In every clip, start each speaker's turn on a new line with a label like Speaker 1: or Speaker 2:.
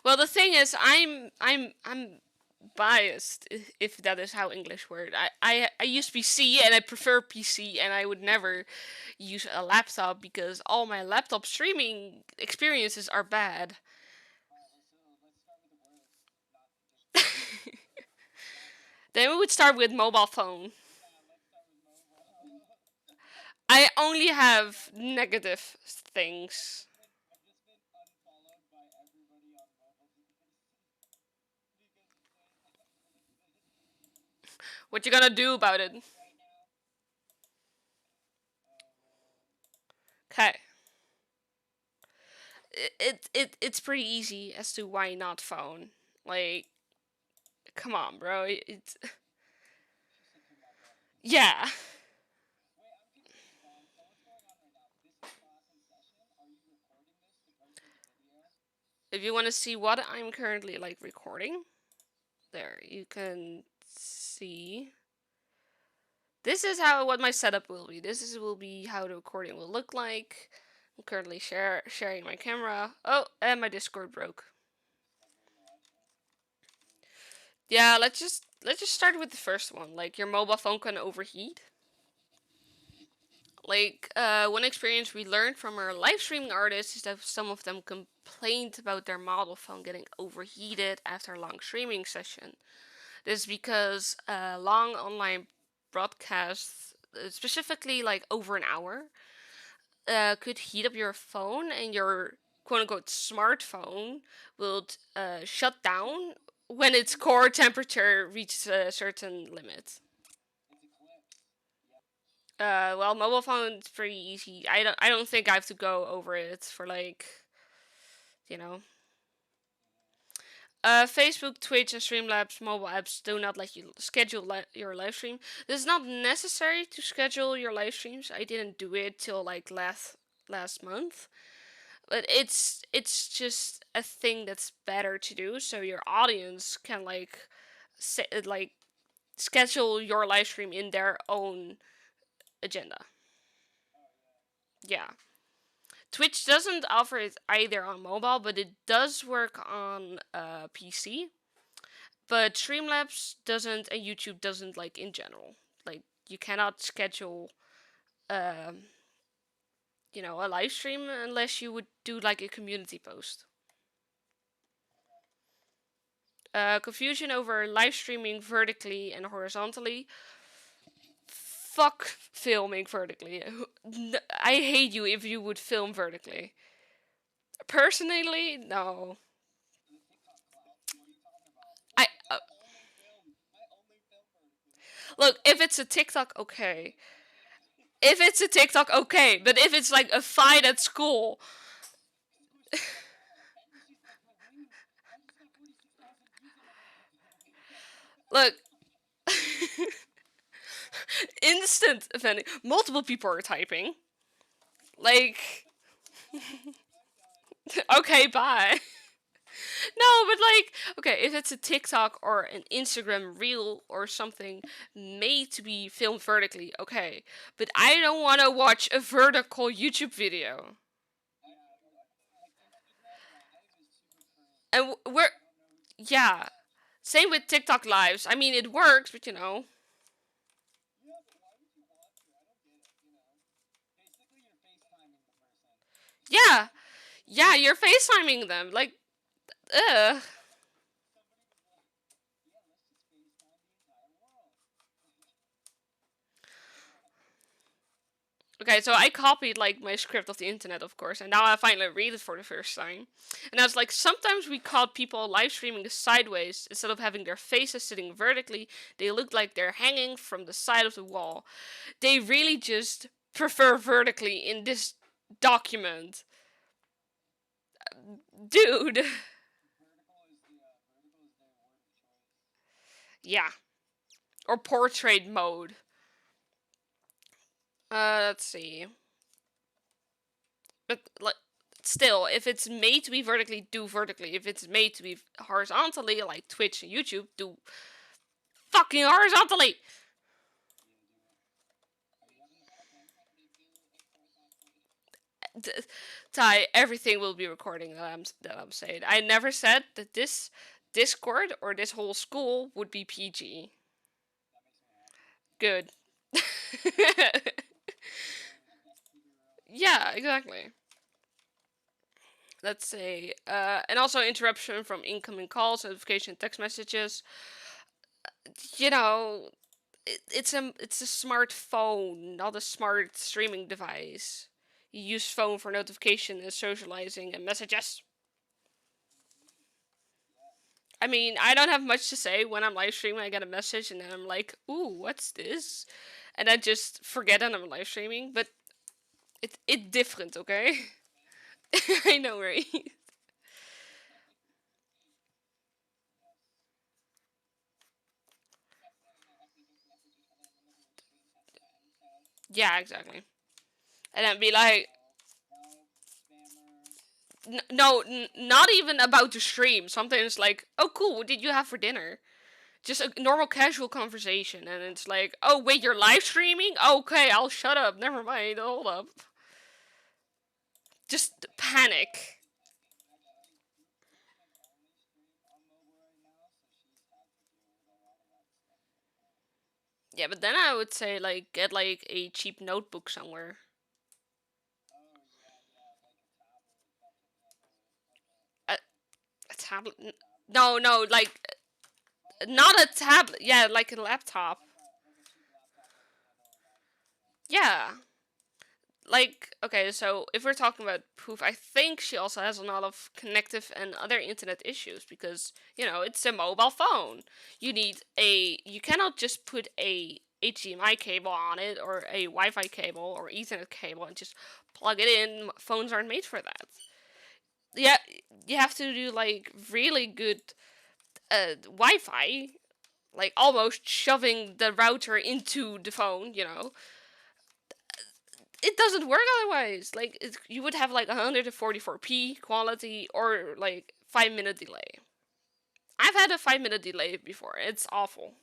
Speaker 1: Well, the thing is, I'm biased, if that is how English word. I use PC and I prefer PC, and I would never use a laptop because all my laptop streaming experiences are bad. Then we would start with mobile phone. I only have negative things. What you gonna do about it? Okay. It's pretty easy as to why not phone. Like, come on, bro. It's yeah. If you want to see what I'm currently like recording, there you can see. This is how what my setup will be. Will be how the recording will look like. I'm currently sharing my camera. Oh, and my Discord broke. Yeah, let's just start with the first one. Like, your mobile phone can overheat. Like, one experience we learned from our live streaming artists is that some of them complained about their mobile phone getting overheated after a long streaming session. This is because long online broadcasts, specifically like over an hour, could heat up your phone, and your quote unquote smartphone will shut down when its core temperature reaches a certain limit. Well, mobile phone's pretty easy. I don't think I have to go over it for like, you know. Facebook, Twitch, and Streamlabs mobile apps do not let you schedule your live stream. This is not necessary to schedule your live streams. I didn't do it till like last month, but it's just a thing that's better to do, so your audience can like schedule your live stream in their own agenda. Yeah. Twitch doesn't offer it either on mobile, but it does work on PC. But Streamlabs doesn't, and YouTube doesn't, like, in general. Like, you cannot schedule, um, a live stream unless you would do like a community post. Confusion over live streaming vertically and horizontally. Fuck filming vertically. I hate you if you would film vertically. Personally, no. I Look, if it's a TikTok, okay. If it's a TikTok, okay. But if it's like a fight at school, look, instant offending. Multiple people are typing. Like, okay, bye. No, but like, okay, if it's a TikTok or an Instagram reel or something made to be filmed vertically, okay. But I don't want to watch a vertical YouTube video. And we're, yeah. Same with TikTok lives. I mean, it works, but yeah. Yeah, you're FaceTiming them. Like, ugh. Okay, so I copied like my script of the internet, of course, and now I finally read it for the first time. And I was like, sometimes we caught people live streaming sideways instead of having their faces sitting vertically. They look like they're hanging from the side of the wall. They really just prefer vertically in this document, dude. Yeah, or portrait mode. Let's see. But like, still, if it's made to be vertically, do vertically. If it's made to be horizontally, like Twitch and YouTube, do fucking horizontally. D- Ty, everything will be recording that I'm saying. I never said that this Discord or this whole school would be PG. Good. Yeah, exactly. Let's say, and also interruption from incoming calls, notification, text messages. You know, it's a smartphone, not a smart streaming device. You use phone for notification and socializing and messages. I mean, I don't have much to say when I'm live streaming. I get a message and then I'm like, "Ooh, what's this?" And I just forget that I'm live streaming. But it's different, okay? I know, right? Yeah, exactly. And then be like, no, not even about the stream. Sometimes like, "Oh, cool. What did you have for dinner?" Just a normal casual conversation, and it's like, "Oh, wait, you're live streaming? Okay, I'll shut up. Never mind. Hold up." Just panic. Yeah, but then I would say like get like a cheap notebook somewhere. A, a tablet? No, no, like not a tablet. Yeah, like a laptop. Yeah. Like, okay, so if we're talking about proof, I think she also has a lot of connective and other internet issues because, it's a mobile phone. You cannot just put a HDMI cable on it or a Wi Fi cable or Ethernet cable and just plug it in. Phones aren't made for that. Yeah, you have to do like really good Wi Fi, like almost shoving the router into the phone. It doesn't work otherwise. Like you would have like 144p quality or like 5 minute delay. I've had a 5 minute delay before. It's awful,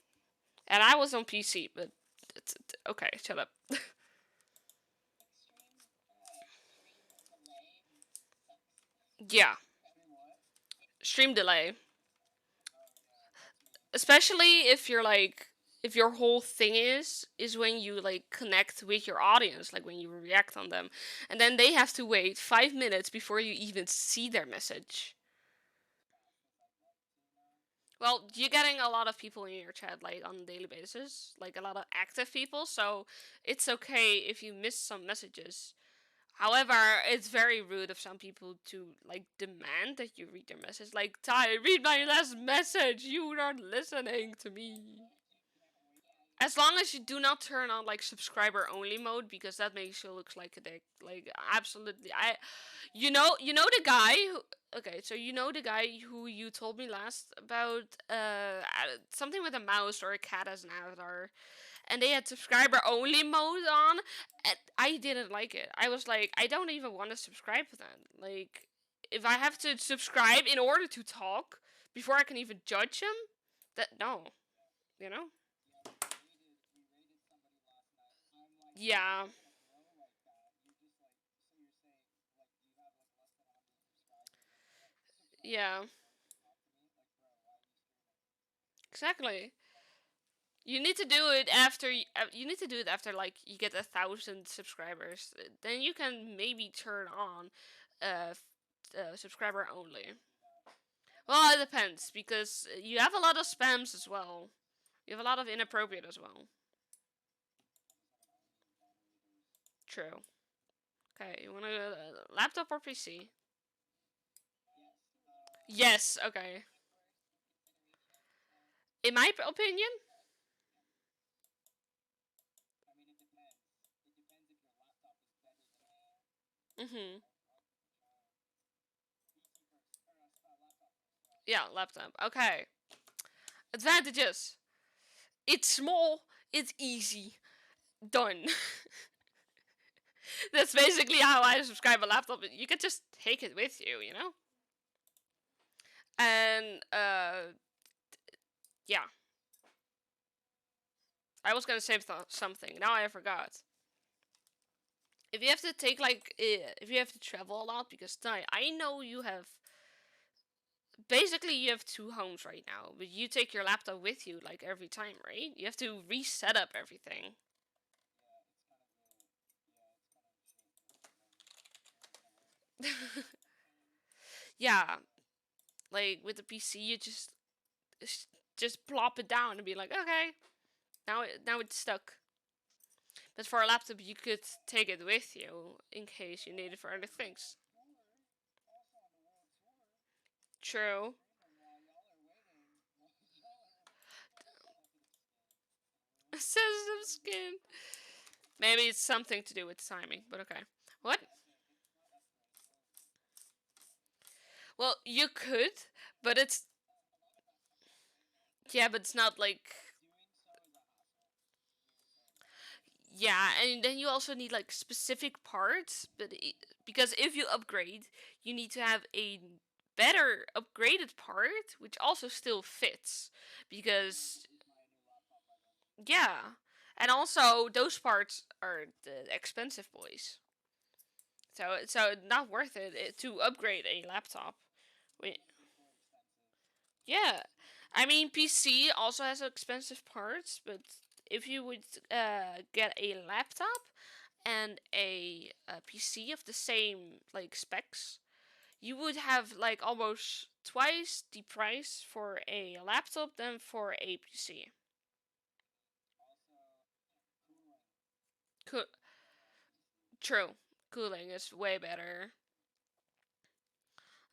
Speaker 1: and I was on PC, but okay. Shut up. Yeah, stream delay, especially if your whole thing is when you like connect with your audience, like when you react on them, and then they have to wait 5 minutes before you even see their message. Well, you're getting a lot of people in your chat like on a daily basis, like a lot of active people, so it's okay if you miss some messages. However, it's very rude of some people to like demand that you read their message. Like, Ty, read my last message. You are not listening to me. As long as you do not turn on like subscriber only mode because that makes you look like a dick. Like absolutely. You know the guy who okay, so you know the guy who you told me last about something with a mouse or a cat as an avatar and they had subscriber only mode on and I didn't like it. I was like, I don't even want to subscribe to that. Like if I have to subscribe in order to talk before I can even judge him, that no, you know? Yeah. Yeah. Exactly. You need to do it after you need to do it after like you get 1,000 subscribers. Then you can maybe turn on subscriber only. Well, it depends because you have a lot of spams as well. You have a lot of inappropriate as well. True. Okay, you want to laptop or PC? Yes. Okay. In my opinion. Mhm. Yeah, laptop. Okay. Advantages. It's small. It's easy. Done. That's basically how I subscribe a laptop. You can just take it with you. And yeah, I was gonna say something. Now I forgot. If you have to take like, if you have to travel a lot, because I know you have basically you have two homes right now, but you take your laptop with you like every time, right? You have to reset up everything. Yeah, like with the PC, you just plop it down and be like, okay, now it's stuck. But for a laptop, you could take it with you in case you need it for other things. True. Sensitive skin. Maybe it's something to do with timing, but okay. What? Well, you could, but it's yeah, but it's not like yeah, and then you also need like specific parts, but because if you upgrade, you need to have a better upgraded part which also still fits because yeah, and also those parts are the expensive boys. So not worth it to upgrade a laptop. Wait, yeah, I mean PC also has expensive parts, but if you would get a laptop and a PC of the same like specs, you would have like almost twice the price for a laptop than for a PC. Co- True, cooling is way better.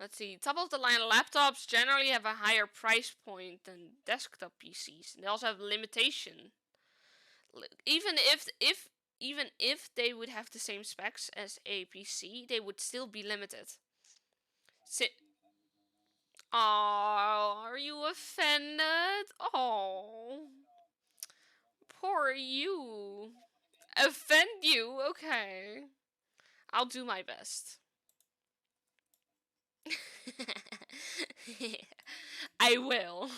Speaker 1: Let's see. Top of the line laptops generally have a higher price point than desktop PCs. They also have limitation. Even if they would have the same specs as a PC, they would still be limited. Si- Oh, are you offended? Oh, poor you. Offend you? Okay. I'll do my best. I will.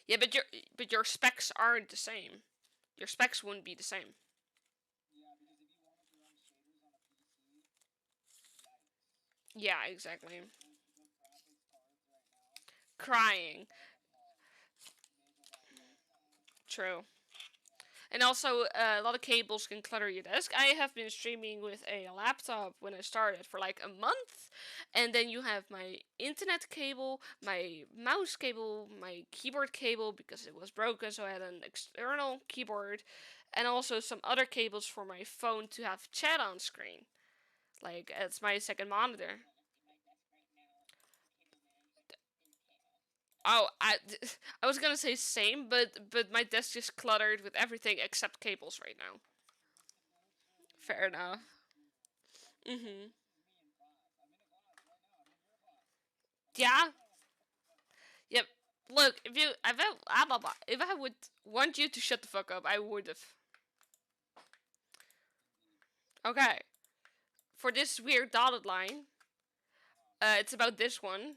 Speaker 1: Yeah, but your specs aren't the same. Your specs wouldn't be the same. Yeah, exactly. Crying. True. And also, a lot of cables can clutter your desk. I have been streaming with a laptop when I started for like a month, and then you have my internet cable, my mouse cable, my keyboard cable because it was broken, so I had an external keyboard, and also some other cables for my phone to have chat on screen. Like, it's my second monitor. Oh, I was gonna say same, but my desk is cluttered with everything except cables right now. Fair enough. Mhm. Yeah. Yep. Look, if I would want you to shut the fuck up, I would have. Okay. For this weird dotted line, it's about this one.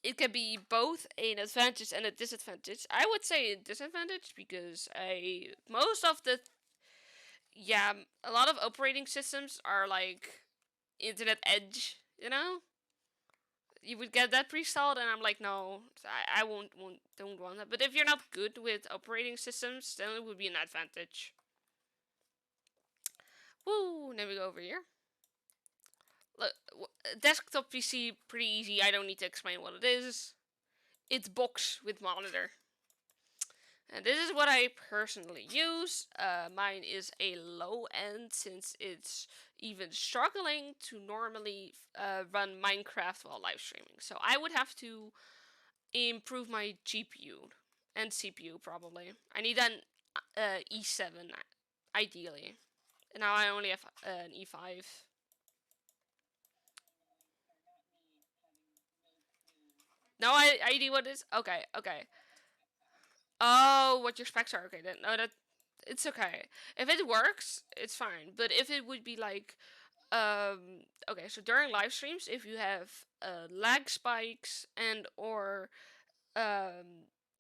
Speaker 1: It can be both an advantage and a disadvantage. I would say a disadvantage because I most of the yeah, a lot of operating systems are like internet edge, you know? You would get that pre-installed and I'm like, no, I won't don't want that. But if you're not good with operating systems, then it would be an advantage. Woo, now we go over here. Look, desktop PC, pretty easy. I don't need to explain what it is. It's box with monitor. And this is what I personally use. Mine is a low end since it's even struggling to normally run Minecraft while live streaming. So I would have to improve my GPU and CPU probably. I need an E7 ideally. And now I only have an E5. No, I ID what is okay, okay. Oh, what your specs are okay then? No, that it's okay. If it works, it's fine. But if it would be like, okay, so during live streams, if you have lag spikes and or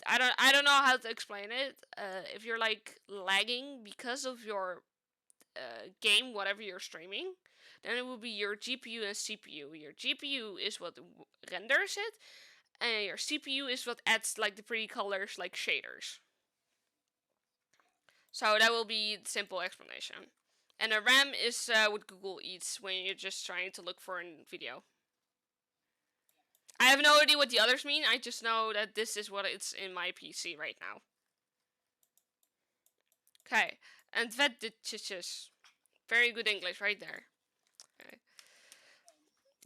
Speaker 1: I don't know how to explain it. If you're like lagging because of your game, whatever you're streaming, then it will be your GPU and CPU. Your GPU is what renders it, and your CPU is what adds like the pretty colors, like shaders. So that will be the simple explanation. And a RAM is what Google eats when you're just trying to look for a video. I have no idea what the others mean. I just know that this is what it's in my PC right now. Okay, and vtubers. Very good English right there. Okay.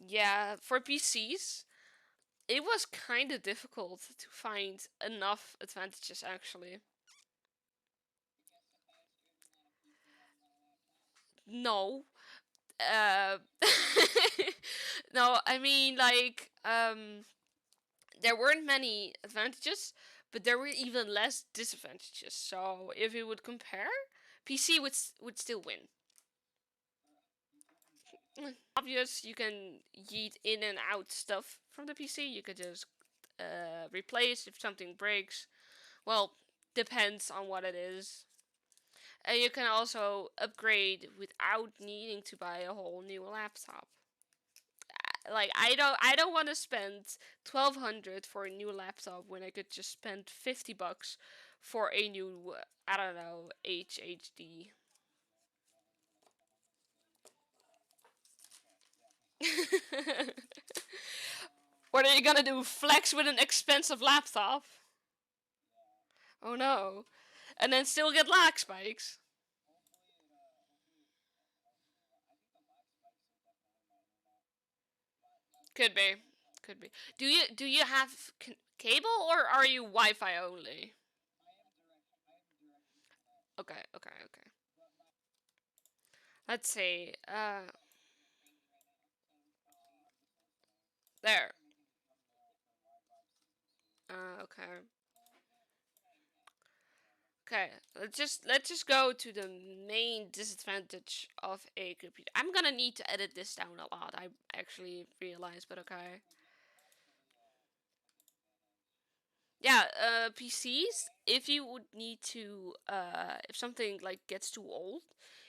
Speaker 1: Yeah, for PCs, it was kind of difficult to find enough advantages actually. No. Uh, no, I mean like there weren't many advantages, but there were even less disadvantages. So if you would compare, PC would still win. Obvious, you can yeet in and out stuff from the PC. You could just replace if something breaks. Well, depends on what it is. And you can also upgrade without needing to buy a whole new laptop. Like I don't want to spend 1,200 for a new laptop when I could just spend $50 for a new I don't know HHD. What are you gonna do? Flex with an expensive laptop? Oh no. And then still get lag spikes. Could be. Could be. Do you have cable or are you Wi-Fi only? Okay, okay, okay. Let's see. There. Okay. Okay. Let's just go to the main disadvantage of a computer. I'm gonna need to edit this down a lot. I actually realized, but okay. Yeah, PCs. If you would need to, if something like gets too old,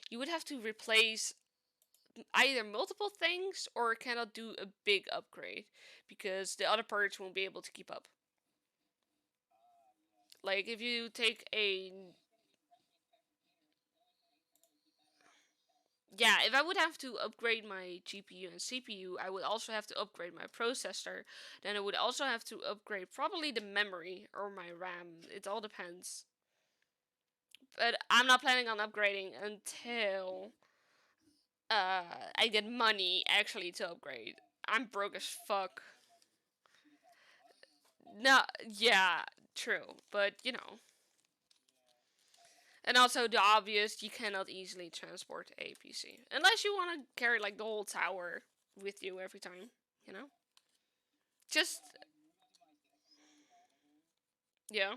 Speaker 1: you would have to replace either multiple things or cannot do a big upgrade because the other parts won't be able to keep up. Like if you take a yeah, if I would have to upgrade my GPU and CPU, I would also have to upgrade my processor. Then I would also have to upgrade probably the memory or my RAM. It all depends. But I'm not planning on upgrading until uh I get money actually to upgrade. I'm broke as fuck. No, yeah, true, but you know. And also the obvious, you cannot easily transport a PC unless you want to carry like the whole tower with you every time. You know, just yeah.